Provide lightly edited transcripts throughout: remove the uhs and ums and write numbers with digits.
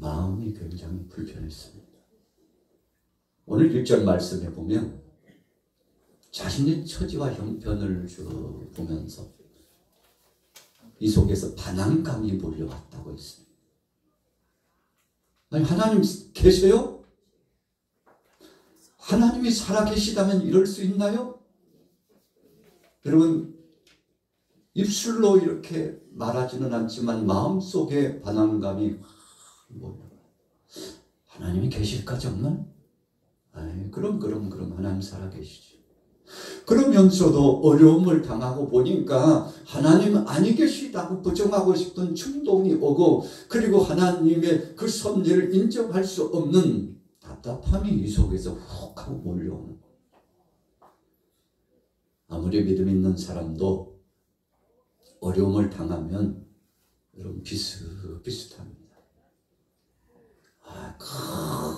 마음이 굉장히 불편했습니다. 오늘 1절 말씀에 보면 자신의 처지와 형편을 보면서 이 속에서 반항감이 몰려왔다고 했습니다. 아니, 하나님 계세요? 하나님이 살아계시다면 이럴 수 있나요? 여러분, 입술로 이렇게 말하지는 않지만 마음속에 반항감이 몰려와요. 하나님이 계실까 정말? 아이, 그럼 하나님 살아계시죠. 그러면서도 어려움을 당하고 보니까 하나님 아니 계시다고 부정하고 싶은 충동이 오고, 그리고 하나님의 그 섭리를 인정할 수 없는 답답함이 이 속에서 훅 하고 몰려오는 거예요. 아무리 믿음 있는 사람도 어려움을 당하면 여러분 비슷합니다.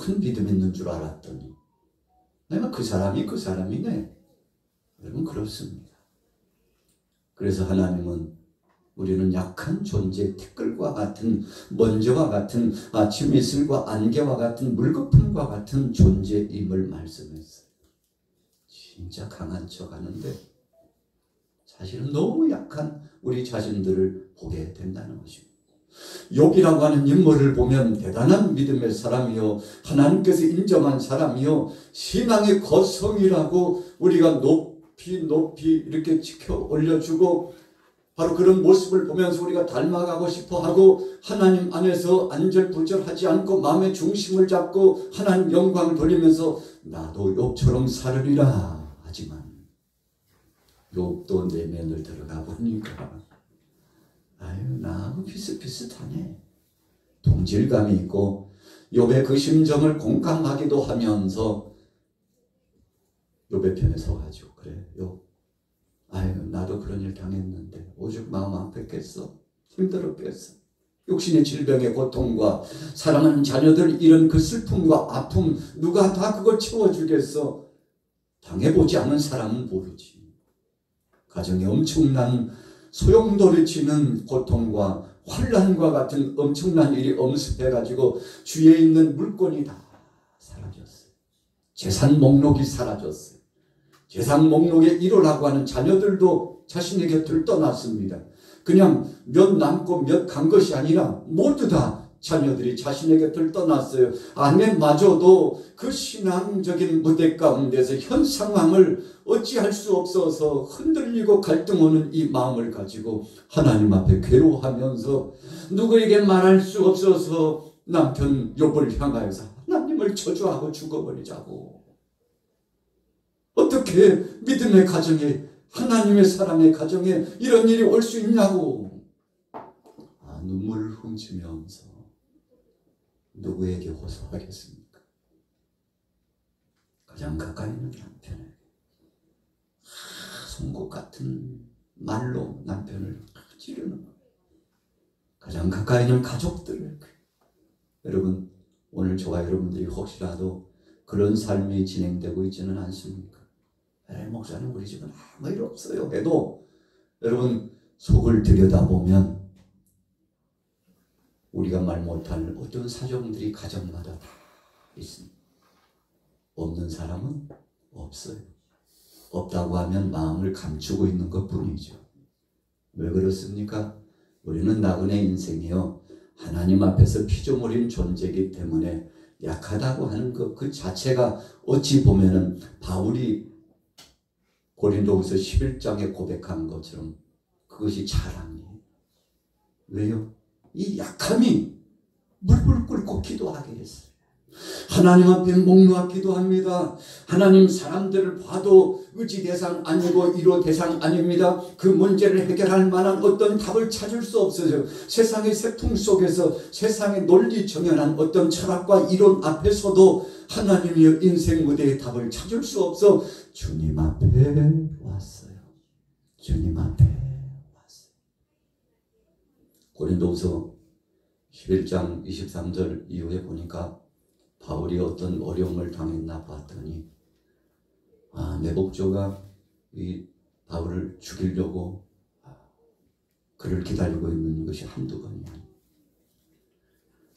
큰 믿음 있는 줄 알았더니 내가 그 사람이네. 여러분 그렇습니다. 그래서 하나님은 우리는 약한 존재, 티끌과 같은, 먼지와 같은, 아침 이슬과 안개와 같은, 물거품과 같은 존재임을 말씀했어요. 진짜 강한 척 하는데 사실은 너무 약한 우리 자신들을 보게 된다는 것입니다. 욥이라고 하는 인물을 보면 대단한 믿음의 사람이요, 하나님께서 인정한 사람이요, 신앙의 거성이라고 우리가 높이 이렇게 지켜 올려주고, 바로 그런 모습을 보면서 우리가 닮아가고 싶어하고, 하나님 안에서 안절부절하지 않고 마음의 중심을 잡고 하나님 영광을 돌리면서 나도 욥처럼 살으리라 하지만, 욥도 내면을 들어가 보니까 나하고 비슷비슷하네. 동질감이 있고 욥의 그 심정을 공감하기도 하면서 욥의 편에 서가지고, 그래 욥, 나도 그런 일 당했는데 오죽 마음 아팠겠어, 힘들었겠어. 육신의 질병의 고통과 사랑하는 자녀들 잃은 그 슬픔과 아픔, 누가 다 그걸 채워주겠어. 당해보지 않은 사람은 모르지. 가정에 엄청난 소용돌이치는 고통과 환난과 같은 엄청난 일이 엄습해가지고 주위에 있는 물건이 다 사라졌어요. 재산 목록이 사라졌어요. 재산 목록에 1호라고 하는 자녀들도 자신의 곁을 떠났습니다. 그냥 몇 남고 몇 간 것이 아니라 모두 다 자녀들이 자신의 곁을 떠났어요. 아내마저도 그 신앙적인 무대 가운데서 현 상황을 어찌할 수 없어서 흔들리고 갈등하는 이 마음을 가지고 하나님 앞에 괴로워하면서 누구에게 말할 수 없어서 남편 욥을 향하여서 하나님을 저주하고 죽어버리자고. 어떻게 믿음의 가정에, 하나님의 사람의 가정에 이런 일이 올 수 있냐고. 눈물을 훔치면서 누구에게 호소하겠습니까? 가장 가까이 있는 남편에게, 송곳 같은 말로 남편을 찌르는 거예요. 가장 가까이 있는 가족들에게. 여러분, 오늘 저와 여러분들이 혹시라도 그런 삶이 진행되고 있지는 않습니까? 목사님 우리 집은 아무 일 없어요 해도 여러분 속을 들여다보면 우리가 말 못할 어떤 사정들이 가정마다 다 있습니다. 없는 사람은 없어요. 없다고 하면 마음을 감추고 있는 것 뿐이죠. 왜 그렇습니까? 우리는 나그네 인생이요, 하나님 앞에서 피조물인 존재이기 때문에 약하다고 하는 것 그 자체가 어찌 보면은 바울이 고린도후서 11장에 고백한 것처럼 그것이 자랑이에요. 왜요? 이 약함이 물불 끓고 기도하게 했어요. 하나님 앞에 목 놓아 기도합니다. 하나님, 사람들을 봐도 의지 대상 아니고 이로 대상 아닙니다. 그 문제를 해결할 만한 어떤 답을 찾을 수 없어요. 세상의 세풍 속에서 세상의 논리 정연한 어떤 철학과 이론 앞에서도 하나님이여 인생 무대의 답을 찾을 수 없어 주님 앞에 왔어요. 주님 앞에 왔어요. 고린도후서 11장 23절 이후에 보니까 바울이 어떤 어려움을 당했나 봤더니 내복조가 이 바울을 죽이려고 그를 기다리고 있는 것이 한두 번이 아니에요.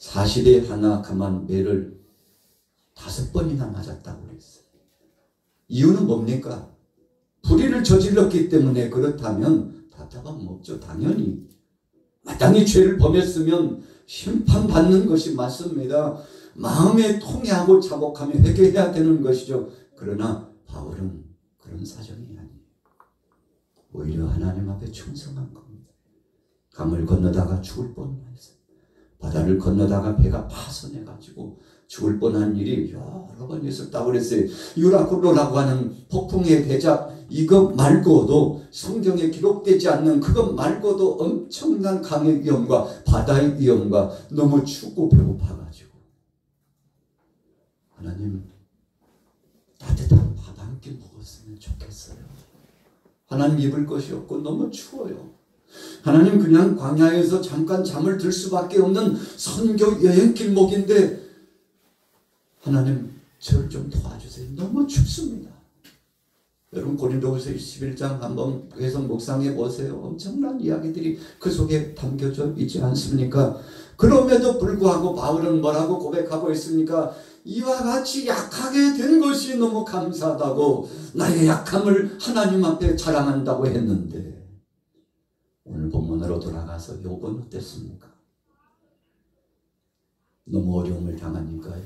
40에 하나 가만 매를 5번이나 맞았다고 그랬어요. 이유는 뭡니까? 불의를 저질렀기 때문에. 그렇다면 답답함 없죠. 당연히 마땅히 죄를 범했으면 심판받는 것이 맞습니다. 마음에 통해하고 자복하며 회개해야 되는 것이죠. 그러나 바울은 그런 사정이 아니에요. 오히려 하나님 앞에 충성한 겁니다. 강을 건너다가 죽을 뻔했어요. 바다를 건너다가 배가 파손해가지고 죽을 뻔한 일이 여러 번 있었다고 그랬어요. 유라굴로라고 하는 폭풍의 대작, 이것 말고도 성경에 기록되지 않는 그것 말고도 엄청난 강의 위험과 바다의 위험과 너무 춥고 배고파가지고 하나님 따뜻한 밥 한 끼 먹었으면 좋겠어요. 하나님 입을 것이 없고 너무 추워요. 하나님 그냥 광야에서 잠깐 잠을 들 수밖에 없는 선교 여행길목인데 하나님 저를 좀 도와주세요. 너무 춥습니다. 여러분 고린도후서 11장 한번 계속 묵상해 보세요. 엄청난 이야기들이 그 속에 담겨져 있지 않습니까? 그럼에도 불구하고 바울은 뭐라고 고백하고 있습니까? 이와 같이 약하게 된 것이 너무 감사하다고 나의 약함을 하나님 앞에 자랑한다고 했는데 오늘 본문으로 돌아가서 욥은 어땠습니까? 너무 어려움을 당하니까요.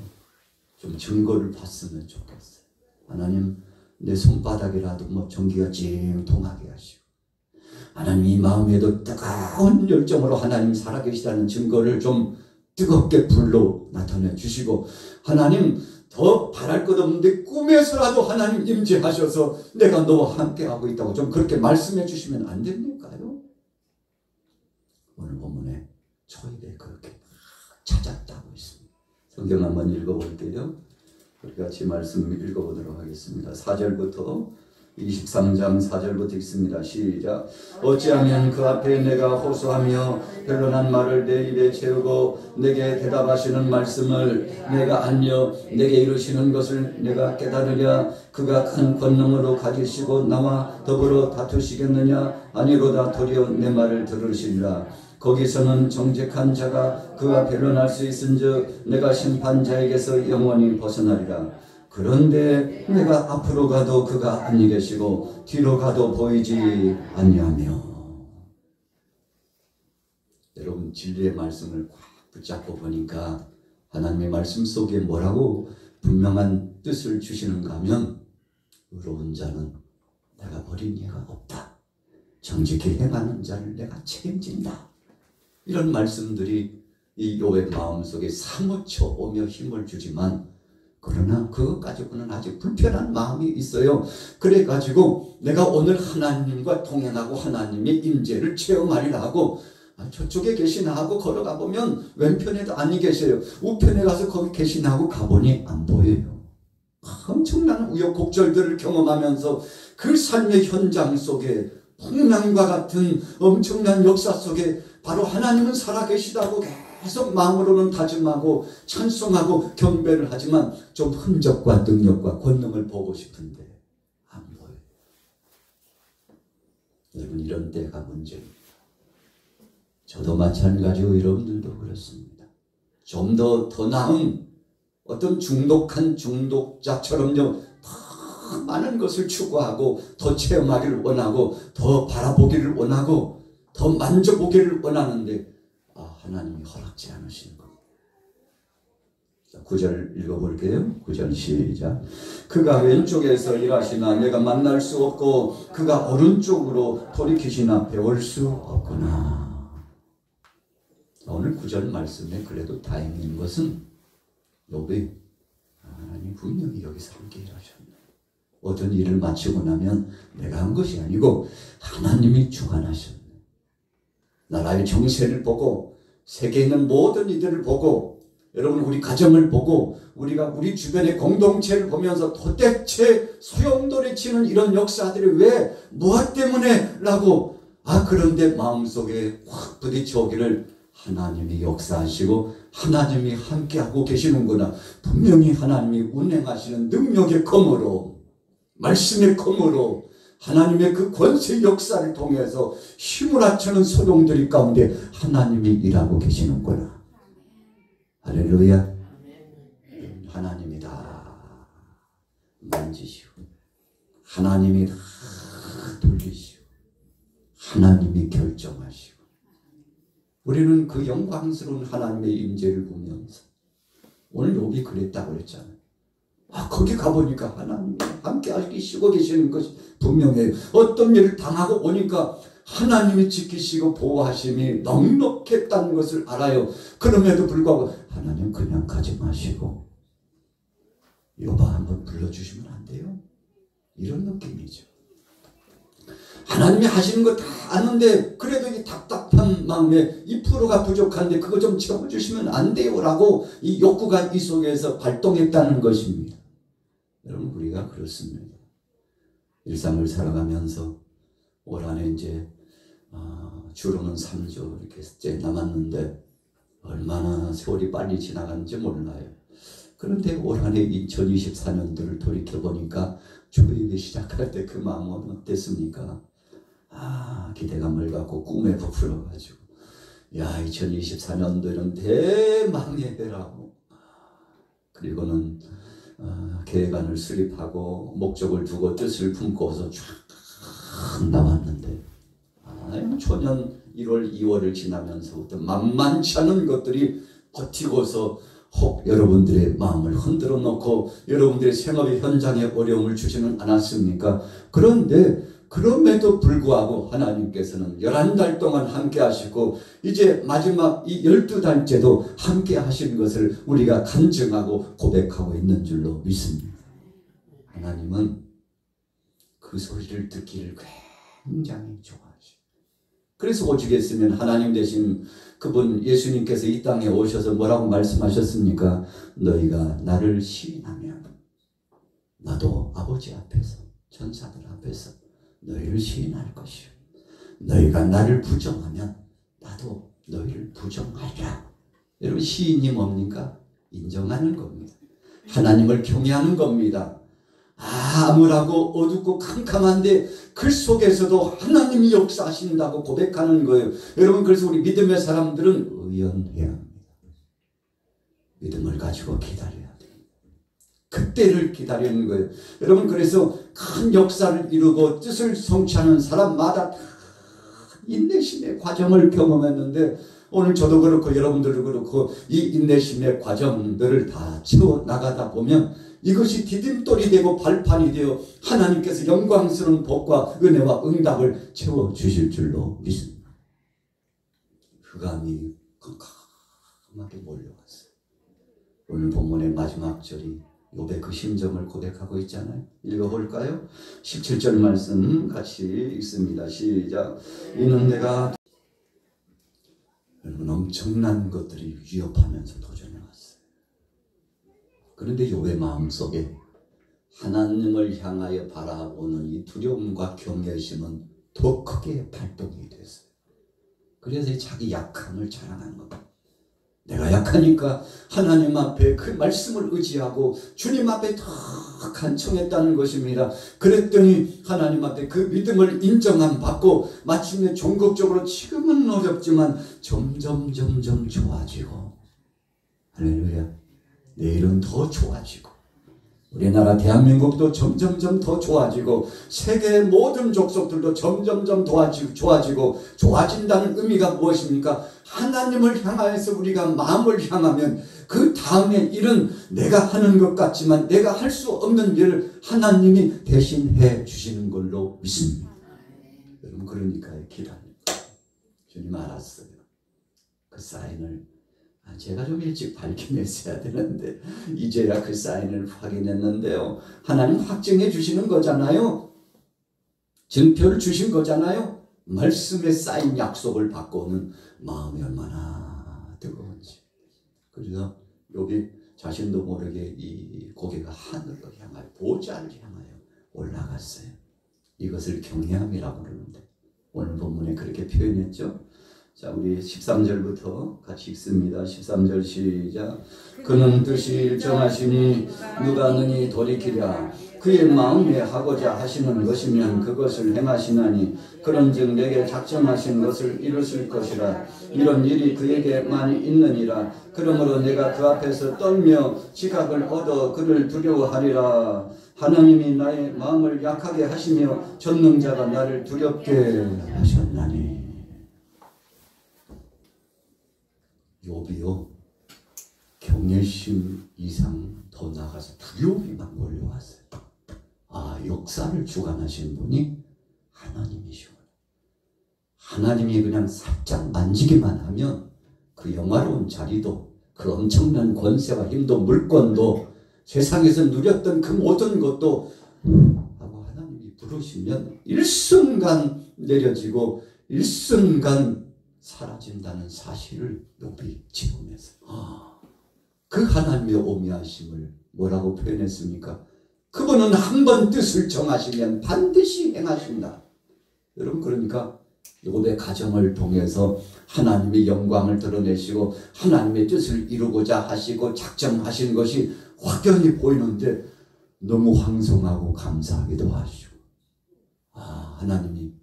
좀 증거를 봤으면 좋겠어요. 하나님 내 손바닥이라도 뭐 전기가 찡 통하게 하시고 하나님 이 마음에도 뜨거운 열정으로 하나님 살아계시다는 증거를 좀 뜨겁게 불러 나타내 주시고 하나님 더 바랄 것 없는데 꿈에서라도 하나님 임재하셔서 내가 너와 함께하고 있다고 좀 그렇게 말씀해 주시면 안 됩니까요? 오늘 본문에 초입에 그렇게 찾았다고 있습니다. 성경 한번 읽어볼게요. 우리 같이 말씀 읽어보도록 하겠습니다. 4절부터 23장 4절부터 읽습니다. 시작. 어찌하면 그 앞에 내가 호소하며 변론한 말을 내 입에 채우고 내게 대답하시는 말씀을 내가 알며 내게 이루시는 것을 내가 깨달으랴. 그가 큰 권능으로 가지시고 나와 더불어 다투시겠느냐? 아니로다. 도리어 내 말을 들으시리라. 거기서는 정직한 자가 그와 변론할 수 있은즉 내가 심판자에게서 영원히 벗어나리라. 그런데 내가 앞으로 가도 그가 아니 계시고 뒤로 가도 보이지 아니하며. 여러분 진리의 말씀을 꽉 붙잡고 보니까 하나님의 말씀 속에 뭐라고 분명한 뜻을 주시는가 하면 의로운 자는 내가 버린 예가 없다. 정직히 행하는 자를 내가 책임진다. 이런 말씀들이 이 욥의 마음속에 사무쳐 오며 힘을 주지만 그러나 그것 가지고는 아직 불편한 마음이 있어요. 그래가지고 내가 오늘 하나님과 동행하고 하나님의 임재를 체험하리라 하고 저쪽에 계시나 하고 걸어가 보면 왼편에도 아니 계세요. 우편에 가서 거기 계시나 하고 가보니 안 보여요. 엄청난 우여곡절들을 경험하면서 그 삶의 현장 속에 풍랑과 같은 엄청난 역사 속에 바로 하나님은 살아계시다고 계속 마음으로는 다짐하고 찬송하고 경배를 하지만 좀 흔적과 능력과 권능을 보고 싶은데 안 보여요. 여러분 이런 때가 문제입니다. 저도 마찬가지고 여러분들도 그렇습니다. 좀 더 나은 어떤 중독한 중독자처럼요 더 많은 것을 추구하고 더 체험하기를 원하고 더 바라보기를 원하고 더 만져보기를 원하는데 하나님이 허락지 않으시는 겁니다. 9절 읽어볼게요. 9절 시작. 그가 왼쪽에서 일하시나 내가 만날 수 없고 그가 오른쪽으로 돌이키시나 배울 수 없구나. 오늘 9절 말씀에 그래도 다행인 것은 욥이 하나님 분명히 여기서 함께 일하셨네. 모든 일을 마치고 나면 내가 한 것이 아니고 하나님이 주관하셨네. 나라의 정세를 보고 세계에 있는 모든 이들을 보고 여러분 우리 가정을 보고 우리가 우리 주변의 공동체를 보면서 도대체 소용돌이치는 이런 역사들이 왜 무엇 때문에 라고 그런데 마음속에 확 부딪혀 오기를 하나님이 역사하시고 하나님이 함께하고 계시는구나. 분명히 하나님이 운행하시는 능력의 검으로 말씀의 검으로 하나님의 그 권세 역사를 통해서 힘을 합치는 소동들이 가운데 하나님이 일하고 계시는구나. 할렐루야. 하나님이다 만지시오. 하나님이 다 돌리시오. 하나님이 결정하시오. 우리는 그 영광스러운 하나님의 임재를 보면서 오늘 욥이 그랬다고 그랬잖아요. 거기 가보니까 하나님이 함께 하시고 계시는 것이 분명해요. 어떤 일을 당하고 오니까 하나님이 지키시고 보호하심이 넉넉했다는 것을 알아요. 그럼에도 불구하고 하나님 그냥 가지 마시고 욥아 한번 불러주시면 안 돼요? 이런 느낌이죠. 하나님이 하시는 거 다 아는데 그래도 이 답답한 마음에 2%가 부족한데 그거 좀 채워주시면 안 돼요? 라고 이 욕구가 이 속에서 발동했다는 것입니다. 여러분 우리가 그렇습니다. 일상을 살아가면서 올 한해 이제 주로는 3주 이렇게 남았는데 얼마나 세월이 빨리 지나간지 몰라요. 그런데 올 한해 2024년도를 돌이켜보니까 주일이 시작할 때 그 마음은 어땠습니까? 기대감을 갖고 꿈에 부풀어가지고 2024년도는 대망의 해라고 그리고는 계획안을 수립하고 목적을 두고 뜻을 품고서 쫙 나왔는데 초년 1월 2월을 지나면서부터 만만치 않은 것들이 버티고서 혹 여러분들의 마음을 흔들어 놓고 여러분들의 생업의 현장에 어려움을 주지는 않았습니까? 그런데 그럼에도 불구하고 하나님께서는 11달 동안 함께 하시고 이제 마지막 이 12달째도 함께 하신 것을 우리가 간증하고 고백하고 있는 줄로 믿습니다. 하나님은 그 소리를 듣기를 굉장히 좋아하시고 그래서 오죽했으면 하나님 되신 그분 예수님께서 이 땅에 오셔서 뭐라고 말씀하셨습니까? 너희가 나를 시인하면 나도 아버지 앞에서 천사들 앞에서 너희를 시인할 것이요 너희가 나를 부정하면 나도 너희를 부정하리라. 여러분 시인이 뭡니까? 인정하는 겁니다. 하나님을 경외하는 겁니다. 암울하고 어둡고 캄캄한데 그 속에서도 하나님이 역사하신다고 고백하는 거예요. 여러분 그래서 우리 믿음의 사람들은 의연해야 합니다. 믿음을 가지고 기다려야 돼요. 그때를 기다리는 거예요. 여러분 그래서 큰 역사를 이루고 뜻을 성취하는 사람마다 인내심의 과정을 경험했는데 오늘 저도 그렇고 여러분들도 그렇고 이 인내심의 과정들을 다 채워나가다 보면 이것이 디딤돌이 되고 발판이 되어 하나님께서 영광스러운 복과 은혜와 응답을 채워주실 줄로 믿습니다. 흑암이 깜깜하게 몰려왔어요. 오늘 본문의 마지막 절이 욥의 그 심정을 고백하고 있잖아요. 읽어볼까요? 17절 말씀 같이 읽습니다. 시작. 이는 내가 여러분 엄청난 것들이 위협하면서 도전해왔어요. 그런데 욥의 마음속에 하나님을 향하여 바라보는 이 두려움과 경외심은 더 크게 발동이 됐어요. 그래서 자기 약함을 자랑하는 겁니다. 내가 약하니까 하나님 앞에 그 말씀을 의지하고 주님 앞에 더 간청했다는 것입니다. 그랬더니 하나님 앞에 그 믿음을 인정함 받고 마침내 종국적으로 지금은 어렵지만 점점 좋아지고 할렐루야 내일은 더 좋아지고 우리나라 대한민국도 점점 더 좋아지고 세계의 모든 족속들도 점점 좋아지고 좋아진다는 의미가 무엇입니까? 하나님을 향하여서 우리가 마음을 향하면 그 다음에 일은 내가 하는 것 같지만 내가 할 수 없는 일을 하나님이 대신해 주시는 걸로 믿습니다. 여러분 그러니까 기다립니다. 주님 알았어요. 그 사인을 제가 좀 일찍 발견했어야 되는데 이제야 그 사인을 확인했는데요. 하나님 확증해 주시는 거잖아요. 증표를 주신 거잖아요. 말씀에 쌓인 약속을 받고는 마음이 얼마나 뜨거운지. 그래서 욥이 자신도 모르게 이 고개가 하늘로 향하여 보좌를 향하여 올라갔어요. 이것을 경외함이라고 그러는데 오늘 본문에 그렇게 표현했죠. 자, 우리 13절부터 같이 읽습니다. 13절 시작. 그는 뜻이 일정하시니 누가 능히 돌이키랴. 그의 마음에 하고자 하시는 것이면 그것을 행하시나니 그런즉 내게 작정하신 것을 이루실 것이라. 이런 일이 그에게 많이 있느니라. 그러므로 내가 그 앞에서 떨며 지각을 얻어 그를 두려워하리라. 하나님이 나의 마음을 약하게 하시며 전능자가 나를 두렵게 하셨나니. 욥이요, 경외심 이상 더 나가서 두려움이 막 몰려왔어요. 아, 역사를 주관하신 분이 하나님이시구나. 하나님이 그냥 살짝 만지기만 하면 그 영화로운 자리도, 그 엄청난 권세와 힘도, 물권도, 세상에서 누렸던 그 모든 것도 하고 하나님이 부르시면 일순간 내려지고 일순간 사라진다는 사실을 욥이 지으면서 그 하나님의 오묘하심을 뭐라고 표현했습니까? 그분은 한 번 뜻을 정하시면 반드시 행하신다. 여러분, 그러니까 욥의 가정을 통해서 하나님의 영광을 드러내시고 하나님의 뜻을 이루고자 하시고 작정하신 것이 확연히 보이는데 너무 황송하고 감사하기도 하시고, 아, 하나님이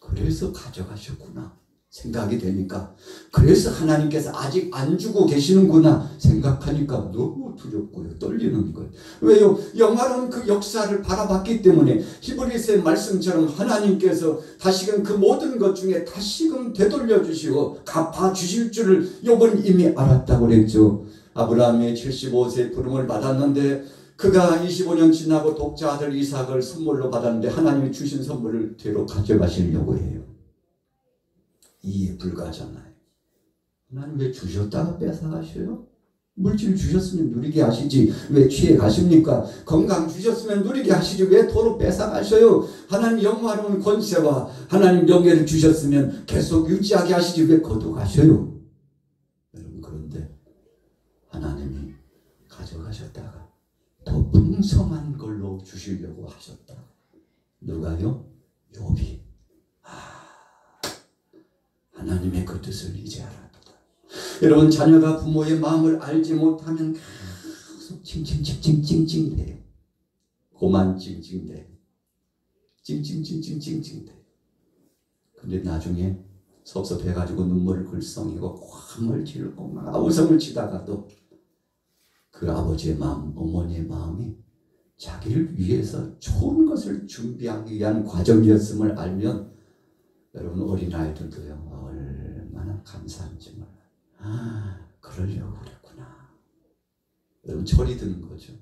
그래서 가져가셨구나 생각이 되니까, 그래서 하나님께서 아직 안 주고 계시는구나 생각하니까 너무 두렵고요, 떨리는 거예요. 왜요? 영화로운 그 역사를 바라봤기 때문에. 히브리서의 말씀처럼 하나님께서 다시금 그 모든 것 중에 다시금 되돌려 주시고 갚아 주실 줄을 욥은 이미 알았다고 그랬죠. 아브라함의 75세 부름을 받았는데 그가 25년 지나고 독자 아들 이삭을 선물로 받았는데 하나님이 주신 선물을 뒤로 가져가시려고 해요. 이해 불가잖아요. 하나님 왜 주셨다가 뺏어가셔요? 물질 주셨으면 누리게 하시지 왜 취해 가십니까? 건강 주셨으면 누리게 하시지 왜 도로 뺏어가셔요? 하나님 영화로운 권세와 하나님 명예를 주셨으면 계속 유지하게 하시지 왜 거둬가셔요? 여러분, 그런데 하나님이 가져가셨다가 더 풍성한 걸로 주시려고 하셨다. 누가요? 욥이. 하나님의 그 뜻을 이제 알았다. 여러분, 자녀가 부모의 마음을 알지 못하면 계속 찡찡찡찡찡찡대요. 고만 찡찡대요. 찡찡찡찡찡찡대요. 근데 나중에 섭섭해가지고 눈물을 글썽이고 쾅을 지르고 막 아우성을 치다가도 그 아버지의 마음, 어머니의 마음이 자기를 위해서 좋은 것을 준비하기 위한 과정이었음을 알면, 여러분, 어린아이들도요, 얼마나 감사한지 몰라요. 아, 그러려고 그랬구나. 여러분, 철이 드는 거죠.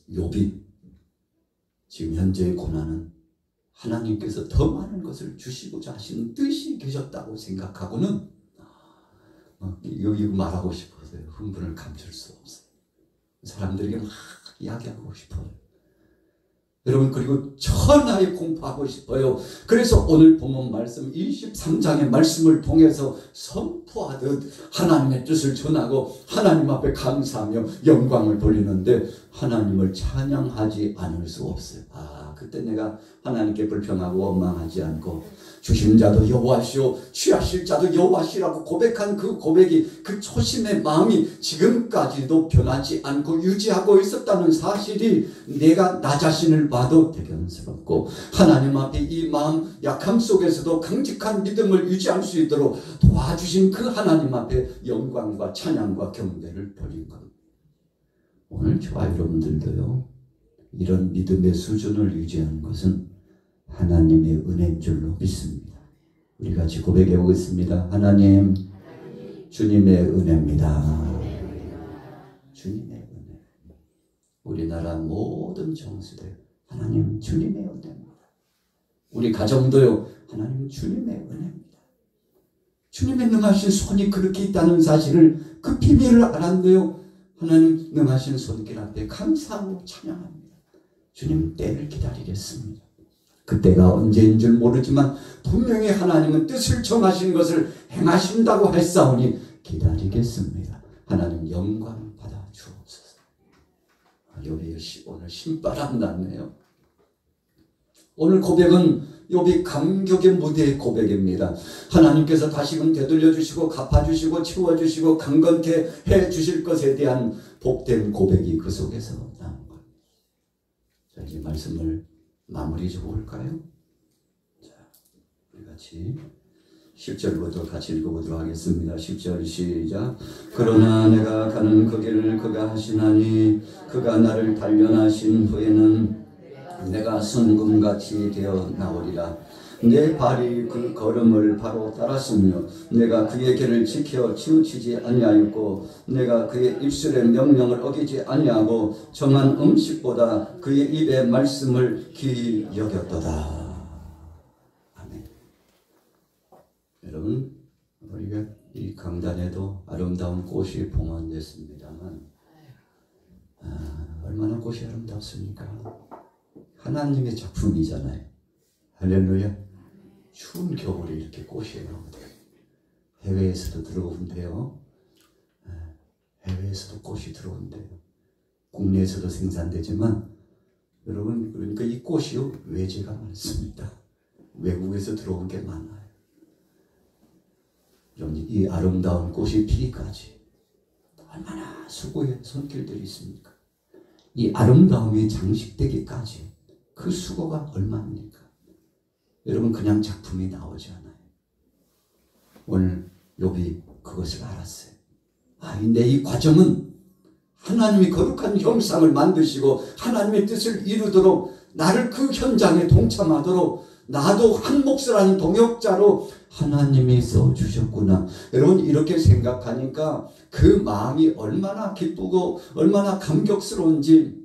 욥이 지금 현재의 고난은 하나님께서 더 많은 것을 주시고자 하시는 뜻이 계셨다고 생각하고는 여기 말하고 싶어서요, 흥분을 감출 수 없어요. 사람들에게 막 이야기하고 싶어요. 여러분, 그리고 천하에 공포하고 싶어요. 그래서 오늘 본문 말씀 23장의 말씀을 통해서 선포하듯 하나님의 뜻을 전하고 하나님 앞에 감사하며 영광을 돌리는데 하나님을 찬양하지 않을 수 없어요. 아, 그때 내가 하나님께 불평하고 원망하지 않고 주신 자도 여호와시오 취하실 자도 여호와시라고 고백한 그 고백이, 그 초심의 마음이 지금까지도 변하지 않고 유지하고 있었다는 사실이 내가 나 자신을 봐도 대견스럽고, 하나님 앞에 이 마음 약함 속에서도 강직한 믿음을 유지할 수 있도록 도와주신 그 하나님 앞에 영광과 찬양과 경배를 드린 겁니다. 오늘 저와 여러분들도요, 이런 믿음의 수준을 유지하는 것은 하나님의 은혜인 줄로 믿습니다. 우리 같이 고백해 보겠습니다. 하나님, 주님의 은혜입니다. 주님의 은혜. 우리나라 모든 정수들 하나님 주님의 은혜입니다. 우리 가정도요, 하나님 주님의 은혜입니다. 주님의 능하신 손이 그렇게 있다는 사실을, 그 비밀을 알았는데요, 하나님 능하신 손길 앞에 감사하고 찬양합니다. 주님 때를 기다리겠습니다. 그때가 언제인 줄 모르지만 분명히 하나님은 뜻을 정하신 것을 행하신다고 했사오니 기다리겠습니다. 하나님 영광 받아 주옵소서. 욥이 오늘 신바람 났네요. 오늘 고백은 욥이 감격의 무대의 고백입니다. 하나님께서 다시금 되돌려 주시고 갚아주시고 채워주시고 강건케 해주실 것에 대한 복된 고백이 그 속에서 나온 거예요. 자, 이제 말씀을 마무리 좀 볼까요? 자, 우리 같이 10절부터 같이 읽어보도록 하겠습니다. 10절 시작. 그러나 내가 가는 그 길을 그가 하시나니 그가 나를 단련하신 후에는 내가 순금같이 되어 나오리라. 내 발이 그 걸음을 바로 따랐으며 내가 그의 길을 지켜 치우치지 아니하였고 내가 그의 입술의 명령을 어기지 아니하고 정한 음식보다 그의 입의 말씀을 귀히 여겼도다. 여러분, 우리가 이 강단에도 아름다운 꽃이 봉헌됐습니다만 얼마나 꽃이 아름답습니까? 하나님의 작품이잖아요. 할렐루야. 추운 겨울에 이렇게 꽃이 나오대요. 해외에서도 들어온대요. 해외에서도 꽃이 들어온대요. 국내에서도 생산되지만 여러분, 그러니까 이 꽃이요, 외제가 많습니다. 외국에서 들어온 게 많아요. 이 아름다운 꽃이 피기까지 얼마나 수고의 손길들이 있습니까? 이 아름다움이 장식되기까지 그 수고가 얼마입니까? 여러분, 그냥 작품이 나오지 않아요. 오늘 욥이 그것을 알았어요. 근데 이 과정은 하나님이 거룩한 형상을 만드시고 하나님의 뜻을 이루도록 나를 그 현장에 동참하도록 나도 한 몫을 하는 동역자로 하나님이 써주셨구나. 여러분, 이렇게 생각하니까 그 마음이 얼마나 기쁘고 얼마나 감격스러운지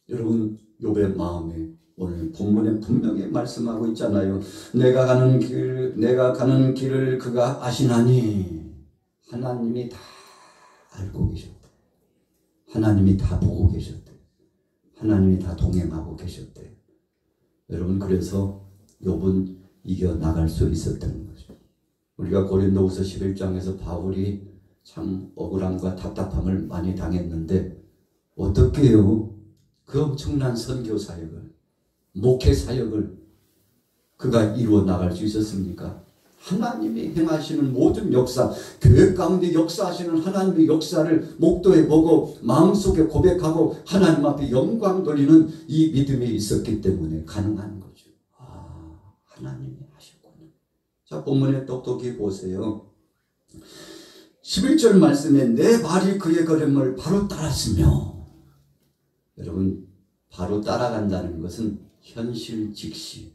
여러분, 욥의 마음에 오늘 본문에 분명히 말씀하고 있잖아요. 내가 가는 길을 그가 아시나니. 하나님이 다 알고 계셨대. 하나님이 다 보고 계셨대. 하나님이 다 동행하고 계셨대. 여러분, 그래서 욥은 이겨나갈 수 있었다는 거죠. 우리가 고린도후서 11장에서 바울이 참 억울함과 답답함을 많이 당했는데 어떻게 해요? 그 엄청난 선교 사역을, 목회 사역을 그가 이루어 나갈 수 있었습니까? 하나님이 행하시는 모든 역사, 교회 가운데 역사하시는 하나님의 역사를 목도해 보고 마음속에 고백하고 하나님 앞에 영광 돌리는 이 믿음이 있었기 때문에 가능한 거죠. 하나님이 하셨구나. 자, 본문에 똑똑히 보세요. 11절 말씀에 내 발이 그의 걸음을 바로 따랐으며. 여러분, 바로 따라간다는 것은 현실 직시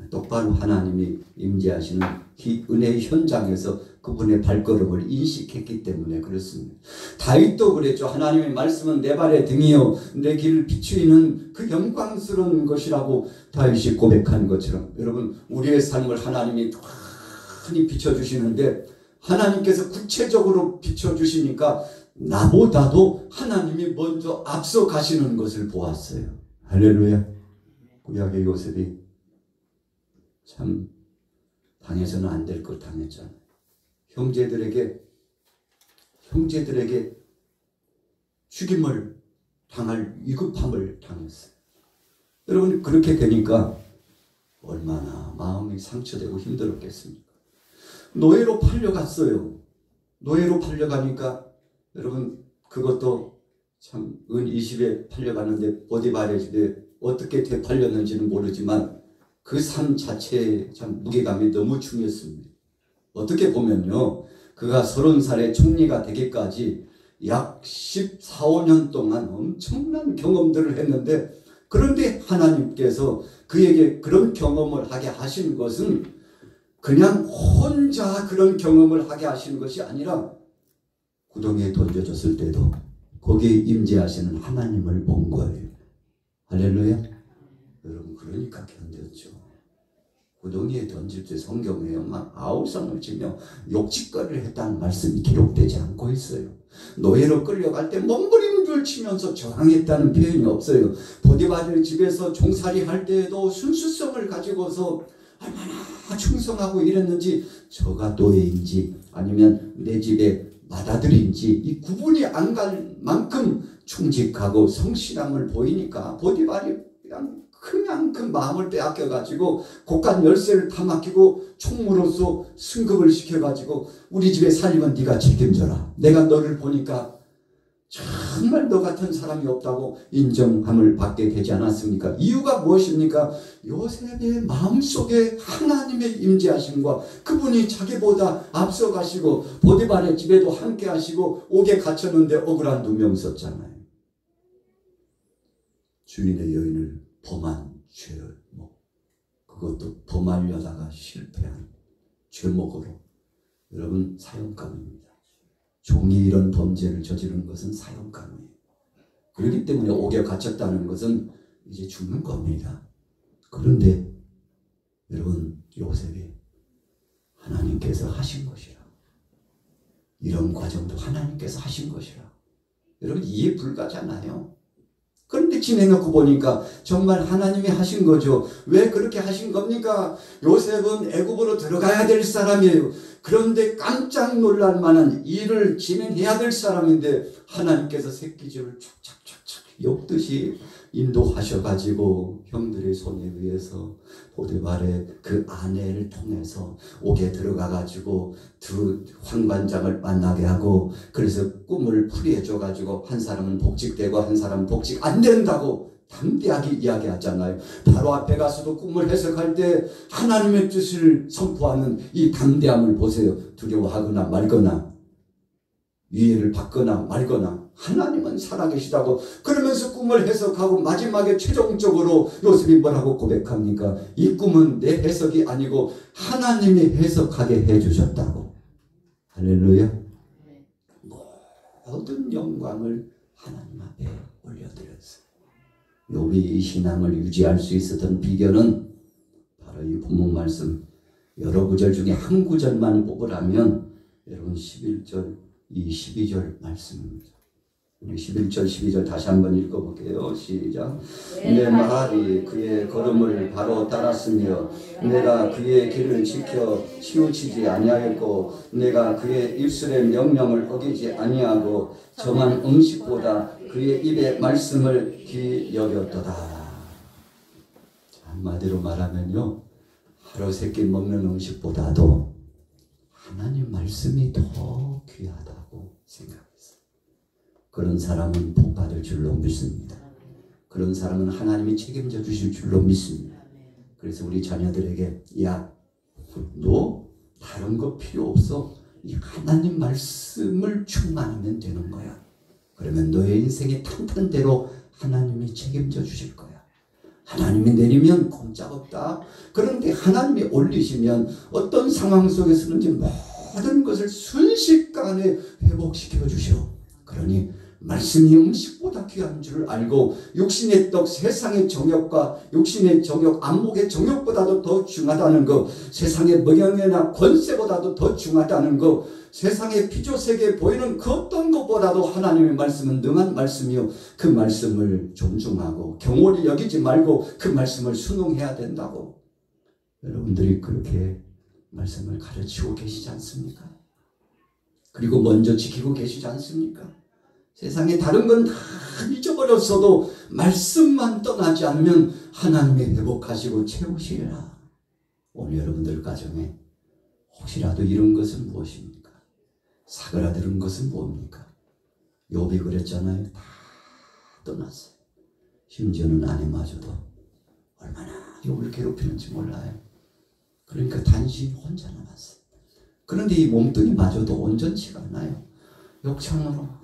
똑바로 하나님이 임재하시는 이 은혜의 현장에서 그분의 발걸음을 인식했기 때문에 그렇습니다. 다윗도 그랬죠. 하나님의 말씀은 내 발의 등이요 내 길을 비추이는 그 영광스러운 것이라고 다윗이 고백한 것처럼 여러분, 우리의 삶을 하나님이 많이 비춰주시는데 하나님께서 구체적으로 비춰주시니까 나보다도 하나님이 먼저 앞서 가시는 것을 보았어요. 할렐루야. 구약의 요셉이 참 당해서는 안 될 걸 당했잖아요. 형제들에게 죽임을 당할 위급함을 당했어요. 여러분, 그렇게 되니까 얼마나 마음이 상처되고 힘들었겠습니까? 노예로 팔려갔어요. 노예로 팔려가니까 여러분, 그것도 참 은 20에 팔려가는데 보디발의 집에 어떻게 되팔렸는지는 모르지만 그 삶 자체에 참 무게감이 너무 중요했습니다. 어떻게 보면요, 그가 30살에 총리가 되기까지 약 14, 15년 동안 엄청난 경험들을 했는데, 그런데 하나님께서 그에게 그런 경험을 하게 하신 것은 그냥 혼자 그런 경험을 하게 하시는 것이 아니라 구덩이에 던져졌을 때도 거기에 임재하시는 하나님을 본 거예요. 할렐루야. 여러분, 그러니까 견뎠죠. 구덩이에 던질 때 성경에 막 아우성을 치며 욕짓거리를 했다는 말씀이 기록되지 않고 있어요. 노예로 끌려갈 때 몸부림을 치면서 저항했다는 표현이 없어요. 보디발의 집에서 종살이 할 때에도 순수성을 가지고서 얼마나 충성하고 이랬는지, 저가 노예인지 아니면 내 집에 맏아들인지 이 구분이 안 갈 만큼 충직하고 성실함을 보이니까 보디발이 그냥 그냥 그 마음을 빼앗겨가지고 곡간 열쇠를 다 맡기고 총무로서 승급을 시켜가지고 우리 집에 살림은 네가 책임져라. 내가 너를 보니까 정말 너 같은 사람이 없다고 인정함을 받게 되지 않았습니까? 이유가 무엇입니까? 요셉의 마음속에 하나님의 임재하심과 그분이 자기보다 앞서가시고 보디발의 집에도 함께 하시고 옥에 갇혔는데 억울한 누명 썼잖아요. 주인의 여인을 범한 죄를 그것도 범하려다가 실패한 죄목으로 여러분 사형감입니다. 종이 이런 범죄를 저지른 것은 사형감이에요. 그렇기 때문에 옥에 갇혔다는 것은 이제 죽는 겁니다. 그런데 여러분 요셉이 하나님께서 하신 것이라. 이런 과정도 하나님께서 하신 것이라. 여러분 이해 불가잖아요. 그런데 지내놓고 보니까 정말 하나님이 하신 거죠. 왜 그렇게 하신 겁니까? 요셉은 애굽으로 들어가야 될 사람이에요. 그런데 깜짝 놀랄 만한 일을 진행해야 될 사람인데 하나님께서 새끼줄을 착착착착 엮듯이 인도하셔가지고 형들의 손에 의해서 보디발의 그 아내를 통해서 옥에 들어가가지고 두 환관장을 만나게 하고 그래서 꿈을 풀이해줘가지고 한 사람은 복직되고 한 사람은 복직 안 된다고 담대하게 이야기하잖아요. 바로 앞에 가서도 꿈을 해석할 때 하나님의 뜻을 선포하는 이 담대함을 보세요. 두려워하거나 말거나 위해를 받거나 말거나 하나님은 살아계시다고 그러면서 꿈을 해석하고 마지막에 최종적으로 요셉이 뭐라고 고백합니까? 이 꿈은 내 해석이 아니고 하나님이 해석하게 해주셨다고. 할렐루야. 모든 영광을 하나님 앞에 올려드렸어요. 욥이 이 신앙을 유지할 수 있었던 비결은 바로 이 본문 말씀 여러 구절 중에 한 구절만 뽑으라면 여러분 11절 이 12절 말씀입니다. 우리 11절 12절 다시 한번 읽어볼게요. 시작. 내 말이 그의 걸음을 바로 따랐으며 내가 그의 길을 지켜 치우치지 아니하였고 내가 그의 입술의 명령을 어기지 아니하고 정한 음식보다 그의 입의 말씀을 귀히 여겼도다. 한마디로 말하면요, 하루 세 끼 먹는 음식보다도 하나님 말씀이 더 귀하다고 생각했어요. 그런 사람은 복 받을 줄로 믿습니다. 그런 사람은 하나님이 책임져 주실 줄로 믿습니다. 그래서 우리 자녀들에게 야, 너 다른 거 필요 없어. 이 하나님 말씀을 충만하면 되는 거야. 그러면 너의 인생의 탄탄대로 하나님이 책임져 주실 거야. 하나님이 내리면 꼼짝없다. 그런데 하나님이 올리시면 어떤 상황 속에서는지 모든 것을 순식간에 회복시켜 주셔. 그러니 말씀이 음식보다 귀한 줄을 알고 육신의 떡, 세상의 정욕과 육신의 정욕, 안목의 정욕보다도 더 중하다는 것, 세상의 명예나 권세보다도 더 중하다는 것, 세상의 피조세계에 보이는 그 어떤 것보다도 하나님의 말씀은 능한 말씀이요, 그 말씀을 존중하고 경홀히 여기지 말고 그 말씀을 순응해야 된다고 여러분들이 그렇게 말씀을 가르치고 계시지 않습니까? 그리고 먼저 지키고 계시지 않습니까? 세상에 다른 건 다 잊어버렸어도 말씀만 떠나지 않으면 하나님이 회복하시고 채우시리라. 오늘 여러분들 가정에 혹시라도 이런 것은 무엇입니까? 사그라드는 것은 뭡니까? 욥이 그랬잖아요. 다 떠났어요. 심지어는 아내마저도 얼마나 욥을 괴롭히는지 몰라요. 그러니까 단신이 혼자 남았어요. 그런데 이 몸뚱이마저도 온전치가 않아요. 욕창으로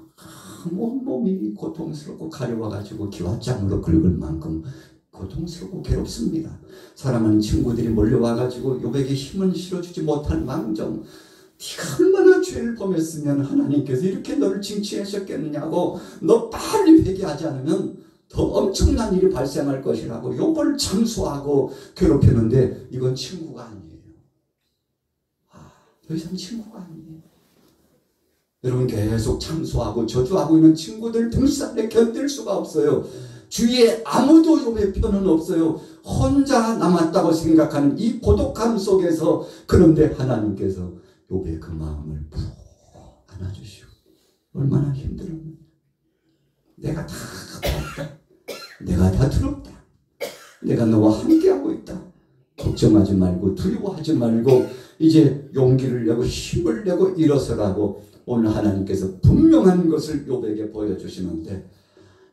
온몸이 고통스럽고 가려워가지고 기왓장으로 긁을 만큼 고통스럽고 괴롭습니다. 사랑하는 친구들이 몰려와가지고 욥에게 힘은 실어주지 못할 망정, 네가 얼마나 죄를 범했으면 하나님께서 이렇게 너를 징치하셨겠느냐고, 너 빨리 회개하지 않으면 더 엄청난 일이 발생할 것이라고 욥을 참수하고 괴롭혔는데 이건 친구가 아니에요. 더 이상 친구가 아니에요. 여러분 계속 참소하고 저주하고 있는 친구들 등살에 견딜 수가 없어요. 주위에 아무도 욥의 편은 없어요. 혼자 남았다고 생각하는 이 고독함 속에서, 그런데 하나님께서 욥의 그 마음을 푹 안아주시고 얼마나 힘들었는지. 내가 다 봤다. 내가 다 들었다. 내가 너와 함께하고 있다. 걱정하지 말고 두려워하지 말고 이제 용기를 내고 힘을 내고 일어서라고 오늘 하나님께서 분명한 것을 욥에게 보여주시는데,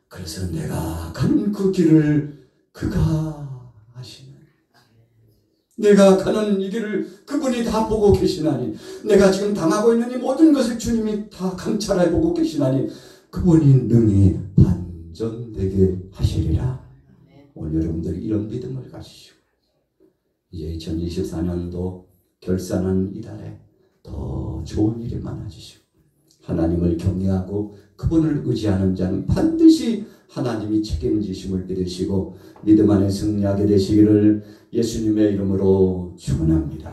그래서 내가 가는 그 길을 그가 아시네. 내가 가는 이 길을 그분이 다 보고 계시나니, 내가 지금 당하고 있는 이 모든 것을 주님이 다 감찰해 보고 계시나니 그분이 능히 반전되게 하시리라. 오늘 여러분들이 이런 믿음을 가지시고 이제 2024년도 결산한 이달에 더 좋은 일이 많아지시고, 하나님을 경외하고 그분을 의지하는 자는 반드시 하나님이 책임지심을 믿으시고 믿음 안에 승리하게 되시기를 예수님의 이름으로 축원합니다.